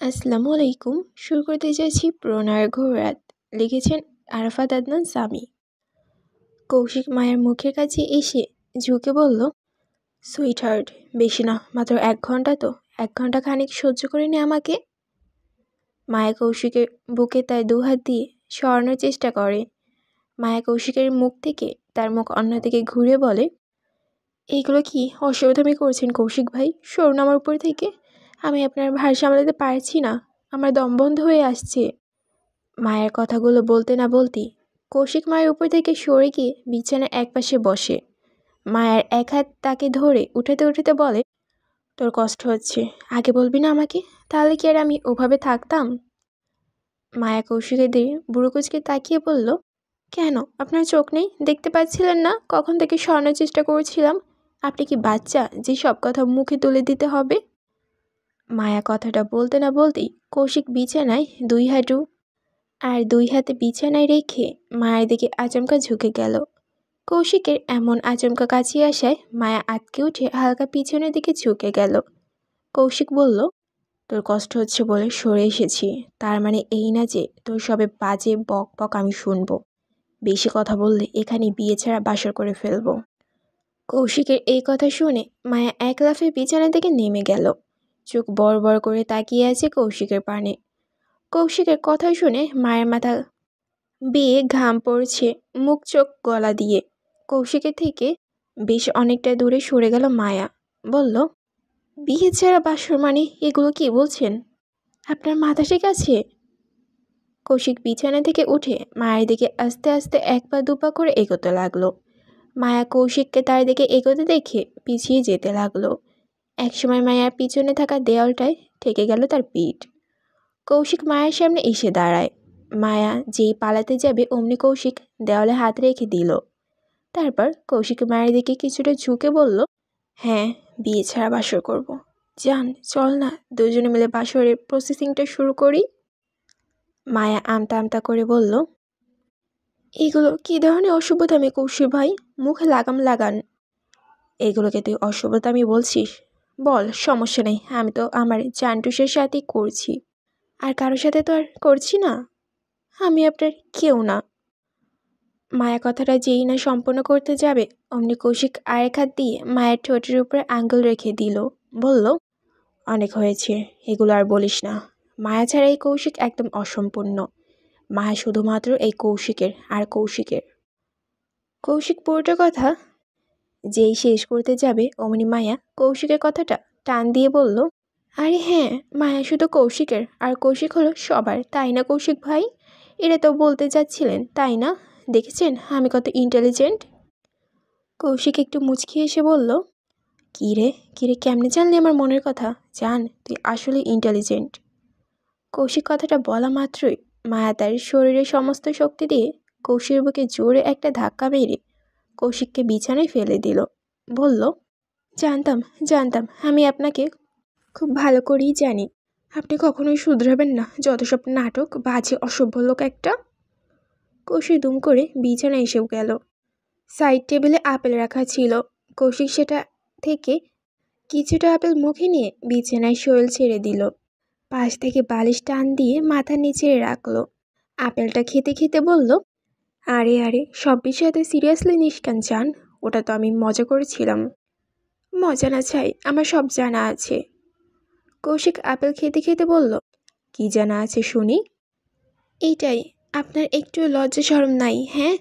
আসসালামু আলাইকুম। শুরু করতে চাইছি প্রণয়ের ঘোর রাত। লিখেছেন আরাফাত আদনান সামি। কৌশিক মায়ের মুখের কাছে এসে ঝুঁকে বলল, সুইটহার্ট, বেশি না, মাত্র 1 ঘন্টা তো, 1 ঘন্টা খানিক সহ্য করে নে আমাকে। মায়া কৌশিকের বুকে তার দুহাত দিয়ে সরানোর চেষ্টা করে। মায়া কৌশিকের মুখ থেকে তার মুখ অন্যদিকে ঘুরে বলে, এইগুলো কি অসভ্যতামি করছেন কৌশিক ভাই? সরুন আমার উপর থেকে। আমি আপনার ভার সামলাতে পারছি না, আমার দম বন্ধ হয়ে আসছে। মায়ের কথাগুলো বলতে না বলতেই কৌশিক মায়ের উপর থেকে সরে গিয়ে বিছানার একপাশে বসে। মায়ের এক হাত তাকে ধরে উঠাতে উঠাতে বলে, তোর কষ্ট হচ্ছে, আগে বলবি না আমাকে? তাহলে কি আর আমি ওভাবে থাকতাম? মায়া কৌশিকের দিকে বুড়োকুচকে তাকিয়ে বলল, কেন, আপনার চোখ নেই? দেখতে পাচ্ছিলেন না কখন থেকে সরানোর চেষ্টা করছিলাম? আপনি কি বাচ্চা যে সব কথা মুখে তুলে দিতে হবে? মায়া কথাটা বলতে না বলতেই কৌশিক বিছানায় দুই হাতে বিছানায় রেখে মায়ের দিকে আচমকা ঝুঁকে গেল। কৌশিকের এমন আচমকা কাছে আসায় মায়া আঁতকে উঠে হালকা পিছনের দিকে ঝুঁকে গেল। কৌশিক বলল, তোর কষ্ট হচ্ছে বলে সরে এসেছি, তার মানে এই না যে তোর সবে বাজে বক বক আমি শুনবো। বেশি কথা বললে এখানে বিয়ে ছাড়া বাসর করে ফেলবো। কৌশিকের এই কথা শুনে মায়া এক লাফে বিছানা থেকে নেমে গেল। চোখ বড় বড় করে তাকিয়ে আছে কৌশিকের পানে। কৌশিকের কথা শুনে মায়ের মাথা বেয়ে ঘাম পড়ছে মুখ চোখ গলা দিয়ে। কৌশিকের থেকে বেশ অনেকটা দূরে সরে গেল মায়া। বলল, বিয়ে ছাড়া বাসর মানে এগুলো কি বলছেন? আপনার মাথা ঠিক আছে? কৌশিক বিছানা থেকে উঠে মায়ের দিকে আস্তে আস্তে 1 পা 2 পা করে এগোতে লাগলো। মায়া কৌশিককে তার দিকে এগোতে দেখে পিছিয়ে যেতে লাগলো। একসময় মায়ার পিছনে থাকা দেওয়ালটায় ঠেকে গেল তার পিঠ। কৌশিক মায়ের সামনে এসে দাঁড়ায়। মায়া যেই পালাতে যাবে অমনি কৌশিক দেওয়ালে হাত রেখে দিল। তারপর কৌশিক মায়ের দিকে কিছুটা ঝুঁকে বলল, হ্যাঁ, বিয়ে ছাড়া বাসর করব। যান, চল না, দুজনে মিলে বাসরের প্রসেসিংটা শুরু করি। মায়া আমতা আমতা করে বলল, এগুলো কী ধরনের অসভ্যতামি কৌশিক ভাই? মুখে লাগাম লাগান। এগুলোকে তুই অসভ্যতামি বলছিস? বল, সমস্যা নেই, আমি তো আমার জান্টুসের সাথেই করছি, আর কারোর সাথে তো আর করছি না। আমি আপনার কেউ না। মায়া কথাটা যেই না সম্পূর্ণ করতে যাবে অমনি কৌশিক আরেক হাত দিয়ে মায়ের ঠোঁটের উপরে আঙ্গুল রেখে দিল। বলল, অনেক হয়েছে, এগুলো আর বলিস না। মায়া ছাড়া এই কৌশিক একদম অসম্পূর্ণ। মায়া শুধুমাত্র এই কৌশিকের আর কৌশিকের। কৌশিক পুরোটা কথা যেই শেষ করতে যাবে অমনি মায়া কৌশিকের কথাটা টান দিয়ে বলল, আরে হ্যাঁ, মায়া শুধু কৌশিকের আর কৌশিক হলো সবার, তাই না কৌশিক ভাই? এটা তো বলতে যাচ্ছিলেন, তাই না? দেখেছেন আমি কত ইন্টেলিজেন্ট? কৌশিক একটু মুচকি এসে বলল, কী রে, কেমনে জানলি আমার মনের কথা? জান, তুই আসলে ইন্টেলিজেন্ট। কৌশিক কথাটা বলা মাত্রই মায়া তার শরীরের সমস্ত শক্তি দিয়ে কৌশিকের বুকে জোরে একটা ধাক্কা মেরে কৌশিককে বিছানায় ফেলে দিল। বলল, জানতাম জানতাম আমি আপনাকে খুব ভালো করেই জানি, আপনি কখনোই শুধরাবেন না, যত সব নাটক, বাজে অসভ্য লোক একটা। কৌশিক দুম করে বিছানায় এসেও গেল। সাইড টেবিলে আপেল রাখা ছিল। কৌশিক সেটা থেকে কিছুটা আপেল মুখে নিয়ে বিছানায় শরীর ছেড়ে দিল। পাশ থেকে বালিশ টান দিয়ে মাথা নিচে রাখলো। আপেলটা খেতে খেতে বলল, আরে আরে, সব বিষয়ে তো সিরিয়াসলি নিস কেন জান? ওটা তো আমি মজা করেছিলাম। মজা না চাই, আমার সব জানা আছে। কৌশিক আপেল খেতে খেতে বলল, কি জানা আছে শুনি? এইটাই, আপনার একটু লজ্জা শরম নাই? হ্যাঁ,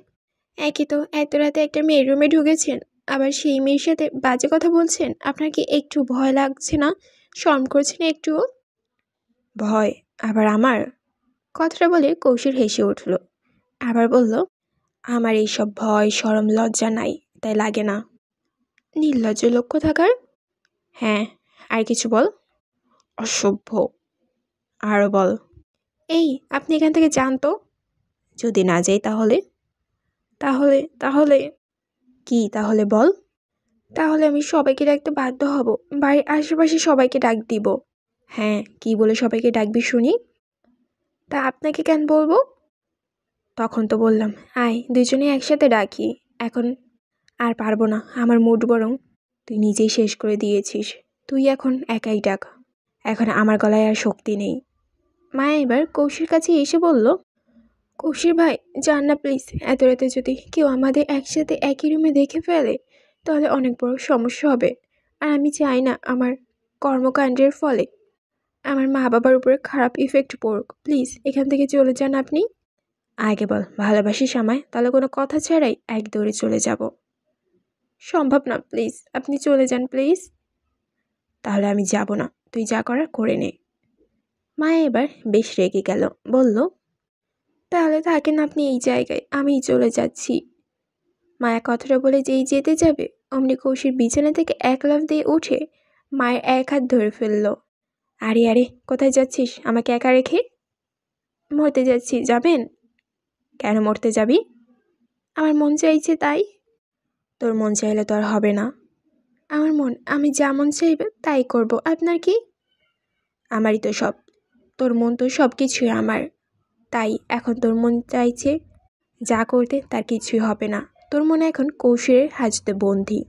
একে তো এত রাতে একটা মেয়ের রুমে ঢুকেছেন, আবার সেই মেয়ের সাথে বাজে কথা বলছেন। আপনার কি একটু ভয় লাগছে না? শরম করছে না একটুও? ভয়? আবার আমার? কথাটা বলে কৌশিক হেসে উঠল। আবার বলল, আমার এইসব ভয় শরম লজ্জা নাই, তাই লাগে না। নির্লজ্জ লক্ষ্য থাকার। হ্যাঁ, আর কিছু বল। অসভ্য। আরও বল। এই, আপনি এখান থেকে যান তো। যদি না যাই তাহলে? তাহলে তাহলে কি তাহলে বল? তাহলে আমি সবাইকে ডাকতে বাধ্য হব, বাড়ির আশেপাশে সবাইকে ডাক দিব। হ্যাঁ, কি বলে সবাইকে ডাকবি শুনি? তা আপনাকে কেন বলবো? তখন তো বললাম আয় দুজনে একসাথে ডাকি। এখন আর পারবো না, আমার মুড বরং তুই নিজেই শেষ করে দিয়েছিস। তুই এখন একাই ডাক, এখন আমার গলায় আর শক্তি নেই। মায়া এবার কৌশির কাছে এসে বলল, কৌশির ভাই যান না প্লিজ, এত রাতে যদি কেউ আমাদের একসাথে একই রুমে দেখে ফেলে তাহলে অনেক বড় সমস্যা হবে। আর আমি চাই না আমার কর্মকাণ্ডের ফলে আমার মা বাবার উপরে খারাপ ইফেক্ট পড়ুক। প্লিজ এখান থেকে চলে যান আপনি। আগে বল ভালোবাসিস আমায়, তাহলে কোনো কথা ছাড়াই এক দৌড়ে চলে যাব। সম্ভব না, প্লিজ আপনি চলে যান প্লিজ। তাহলে আমি যাব না, তুই যা করার করে নে। মায়া এবার বেশ রেগে গেল, বলল, তাহলে থাকেন আপনি এই জায়গায়, আমিই চলে যাচ্ছি। মায়া কথাটা বলে যেই যেতে যাবে অমনি কৌশির বিছানা থেকে এক লাফ দিয়ে উঠে মায়ের এক হাত ধরে ফেলল। আরে আরে কোথায় যাচ্ছিস আমাকে একা রেখে? মরতে যাচ্ছি, যাবেন? কেন মরতে যাবি? আমার মন চাইছে তাই। তোর মন চাইলে তো আর হবে না। আমার মন, আমি যা মন চাইবে তাই করব, আপনার কি? আমারই তো সব, তোর মন তো সব কিছুই আমার। তাই এখন তোর মন চাইছে যা করতে তার কিছুই হবে না। তোর মনে এখন কৌশলের হাজতে বন্দী।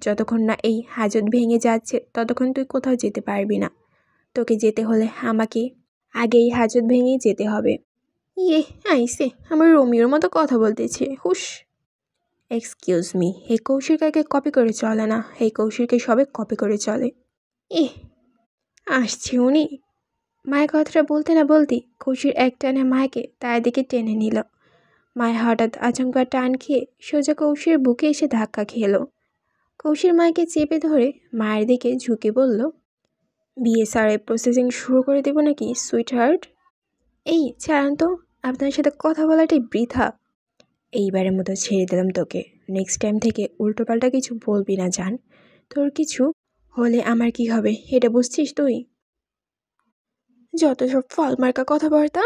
যতক্ষণ না এই হাজত ভেঙে যাচ্ছে ততক্ষণ তুই কোথাও যেতে পারবি না। তোকে যেতে হলে আমাকে আগে এই হাজত ভেঙেই যেতে হবে। ইয়ে আইসে আমার রোমিওর মতো কথা বলতেছে, হুশ। এক্সকিউজ মি, এই কৌশিরকে কপি করে চলে না, এই কৌশিরকে সবে কপি করে চলে। আসছে উনি। মায়ের কথাটা বলতে না বলতেই কৌশির এক টানে মায়াকে তার দিকে টেনে নিল। মায়া হঠাৎ আচমকা টান খেয়ে সোজা কৌশির বুকে এসে ধাক্কা খেল। কৌশির মায়াকে চেপে ধরে মায়ের দিকে ঝুঁকে বলল, বিএসআরএ প্রসেসিং শুরু করে দেব নাকি সুইট হার্ট? এই ছাড়ান তো, আপনার সাথে কথা বলাটাই বৃথা। এইবারের মতো ছেড়ে দিলাম তোকে, নেক্সট টাইম থেকে উল্টোপাল্টা কিছু বলবি না জান। তোর কিছু হলে আমার কি হবে এটা বুঝছিস তুই? যত সব ফলমার্কা কথাবার্তা।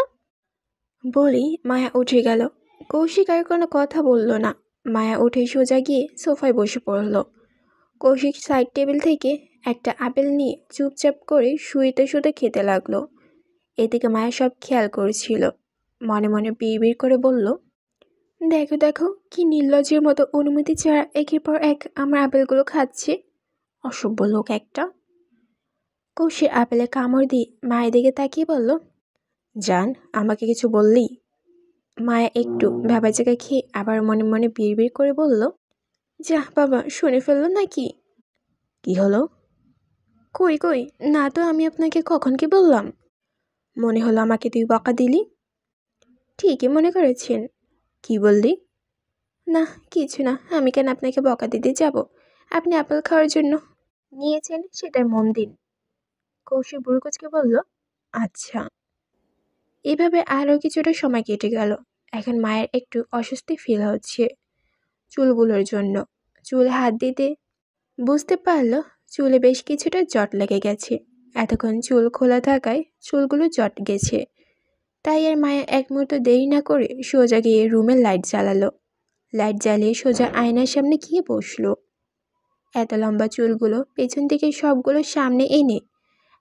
বলেই মায়া উঠে গেল। কৌশিক আর কোনো কথা বলল না। মায়া উঠে সোজা গিয়ে সোফায় বসে পড়ল। কৌশিক সাইড টেবিল থেকে একটা আপেল নিয়ে চুপচাপ করে শুইতে শুতে খেতে লাগলো। এদিকে মায়া সব খেয়াল করেছিল। মনে মনে বিড়বিড় করে বলল, দেখো দেখো কি নির্লজ্জের মতো অনুমতি ছাড়া একের পর এক আমার আপেলগুলো খাচ্ছে, অসভ্য লোক একটা। কৌশিক আপেলে কামড় দিয়ে মায়ের দিকে তাকিয়ে বলল, জান আমাকে কিছু বললি? মায়া একটু ভেবাচাকা খেয়ে আবার মনে মনে বিড়বিড় করে বলল, যা বাবা শুনে ফেললো নাকি? কি হলো? কই কই না তো, আমি আপনাকে কখন কি বললাম? মনে হলো আমাকে তুই বকা দিলি। ঠিকই মনে করেছেন। কি বললি? না কিছু না, আমি কেন আপনাকে বকা দিতে যাব? আপনি আপেল খাওয়ার জন্য নিয়েছেন সেটার মন দিন। কৌশিক বুড়োকোচকে বলল, আচ্ছা। এভাবে আরও কিছুটা সময় কেটে গেল। এখন মায়ের একটু অস্বস্তি ফিল হচ্ছে চুলগুলোর জন্য। চুলে হাত দিতে বুঝতে পারল চুলে বেশ কিছুটা জট লেগে গেছে। এতক্ষণ চুল খোলা থাকায় চুলগুলো জট গেছে। তাই আর মায়া এক মুহূর্ত দেরি না করে সোজা গিয়ে রুমের লাইট জ্বালালো। লাইট জ্বালিয়ে সোজা আয়নার সামনে গিয়ে বসলো। এত লম্বা চুলগুলো পেছন থেকে সবগুলো সামনে এনে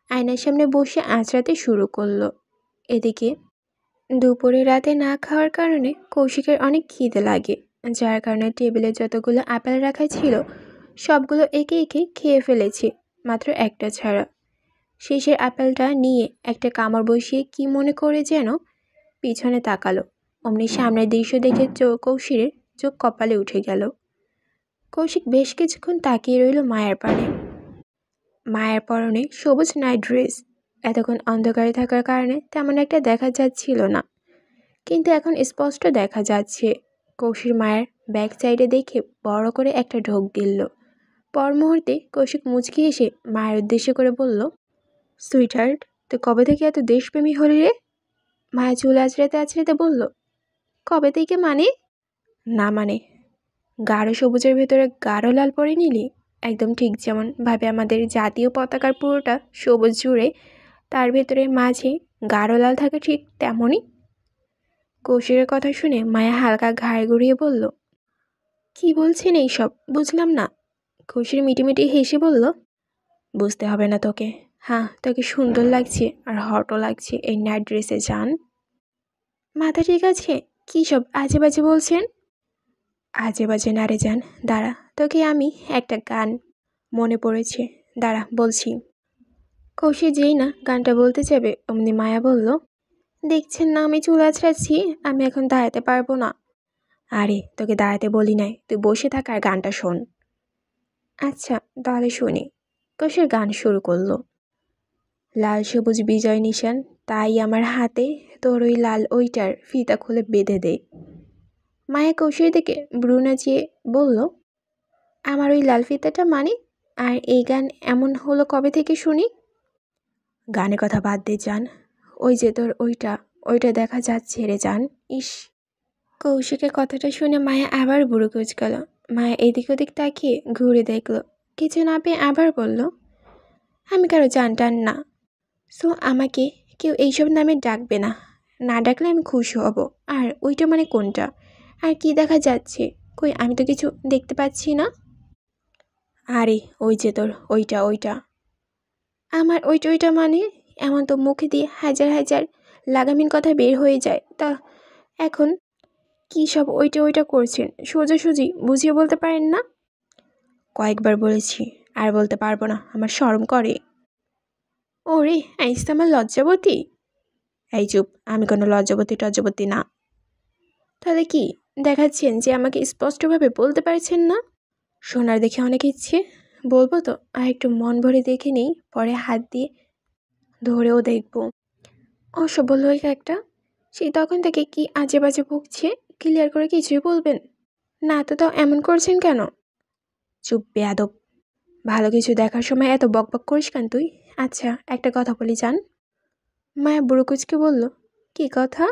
আয়নার সামনে বসে আঁচড়াতে শুরু করলো। এদিকে দুপুরে রাতে না খাওয়ার কারণে কৌশিকের অনেক খিদে লাগে, যার কারণে টেবিলে যতগুলো আপেল রাখা ছিল সবগুলো একে একে খেয়ে ফেলেছে, মাত্র একটা ছাড়া। শেষের আপেলটা নিয়ে একটা কামড় বসিয়ে কি মনে করে যেন পিছনে তাকালো। অমনি সামনের দৃশ্য দেখে কৌশিকের চোখ কপালে উঠে গেল। কৌশিক বেশ কিছুক্ষণ তাকিয়ে রইল মায়ের পানে। মায়ের পরনে সবুজ নাইট ড্রেস। এতক্ষণ অন্ধকারে থাকার কারণে তেমন একটা দেখা যাচ্ছিল না, কিন্তু এখন স্পষ্ট দেখা যাচ্ছে। কৌশিক মায়ের ব্যাক সাইডে দেখে বড় করে একটা ঢোক গিলল। পর মুহূর্তে কৌশিক মুচকি এসে মায়ের উদ্দেশ্য করে বলল, সুইট হার্ট তুই কবে থেকে এত দেশপ্রেমী হলি রে? মায়া চুল আঁচড়াতে আঁচড়াতে বলল, কবে থেকে মানে? না মানে গাঢ় সবুজের ভেতরে গাঢ় লাল পরে নিলি, একদম ঠিক যেমন ভাবে আমাদের জাতীয় পতাকার পুরোটা সবুজ জুড়ে তার ভেতরে মাঝে গাঢ় লাল থাকে ঠিক তেমনই। কৌশিকের কথা শুনে মায়া হালকা ঘাড় ঘুরিয়ে বলল, কি বলছেন এইসব বুঝলাম না। কৌশিক মিটিমিটি হেসে বলল, বুঝতে হবে না তোকে। হ্যাঁ তোকে সুন্দর লাগছে আর হটও লাগছে এই নাইট ড্রেসে জান। মাথা ঠিক আছে? কী সব আজে বাজে বলছেন? আজে বাজে না রে জান, দাঁড়া তোকে আমি একটা গান মনে পড়েছে, দাঁড়া বলছি। কৌশিক যেই না গানটা বলতে যাবে অমনি মায়া বলল, দেখছেন না আমি চুল আঁচড়াচ্ছি, আমি এখন দাঁড়াতে পারবো না। আরে তোকে দাঁড়াতে বলি নাই, তুই বসে থাক আর গানটা শোন। আচ্ছা তাহলে শুনি। কৌশিক গান শুরু করলো। লাল সবুজ বিজয় নিশান, তাই আমার হাতে তোর ওই লাল ওইটার ফিতা খুলে বেঁধে দে। মায়া কৌশিকের দিকে ভ্রু নাচিয়ে বলল, আমার ওই লাল ফিতাটা মানে? আর এই গান এমন হলো কবে থেকে শুনি? গানের কথা বাদ দে জান, ওই যে তোর ওইটা, ওইটা দেখা যাচ্ছে রে জান। ইস। কৌশিকের কথাটা শুনে মায়া আবার বুড়ো কুচকাল। মায়া এদিক ওদিক তাকিয়ে ঘুরে দেখলো, কিছু না পেয়ে আবার বলল, আমি কারো জান টান না, সো আমাকে কেউ এইসব নামে ডাকবে না, না ডাকলে আমি খুশি হব। আর ওইটা মানে কোনটা? আর কি দেখা যাচ্ছে? কই আমি তো কিছু দেখতে পাচ্ছি না। আরে ওই যে তোর ওইটা ওইটা। আমার ওইটা ওইটা মানে? এমন তো মুখে দিয়ে হাজার হাজার লাগামিন কথা বের হয়ে যায়, তা এখন কী সব ওইটা ওইটা করছেন? সোজাসুজি বুঝিয়ে বলতে পারেন না? কয়েকবার বলেছি, আর বলতে পারবো না, আমার শরম করে। ওরে আইস তো আমার লজ্জাবতী। এই চুপ, আমি কোনো লজ্জাবতী টজ্জাবতী না। তাহলে কি দেখাচ্ছেন যে আমাকে স্পষ্টভাবে বলতে পারছেন না? শোনার দেখে অনেক ইচ্ছে, বলবো তো, আর একটু মন ভরে দেখে নেই, পরে হাত দিয়ে ধরেও দেখব। অসভ্য লোক একটা, সেই তখন থেকে কি আজে বাজে বকছে, ক্লিয়ার করে কিছুই বলবেন না তো? তাও এমন করছেন কেন? চুপ বেয়াদব, ভালো কিছু দেখার সময় এত বকবক করিস কেন তুই? আচ্ছা একটা কথা বলি জান। মায়া বুড়োকুচকে বলল, কি কথা?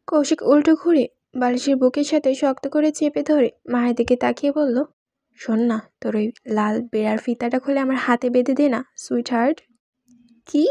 কৌশিক উল্টো ঘুরে বালিশের বুকের সাথে শক্ত করে চেপে ধরে মায়ের দিকে তাকিয়ে বলল, শোন না, তোর ওই লাল বেড়ার ফিতাটা খুলে আমার হাতে বেঁধে দে না সুইট হার্ট। কি?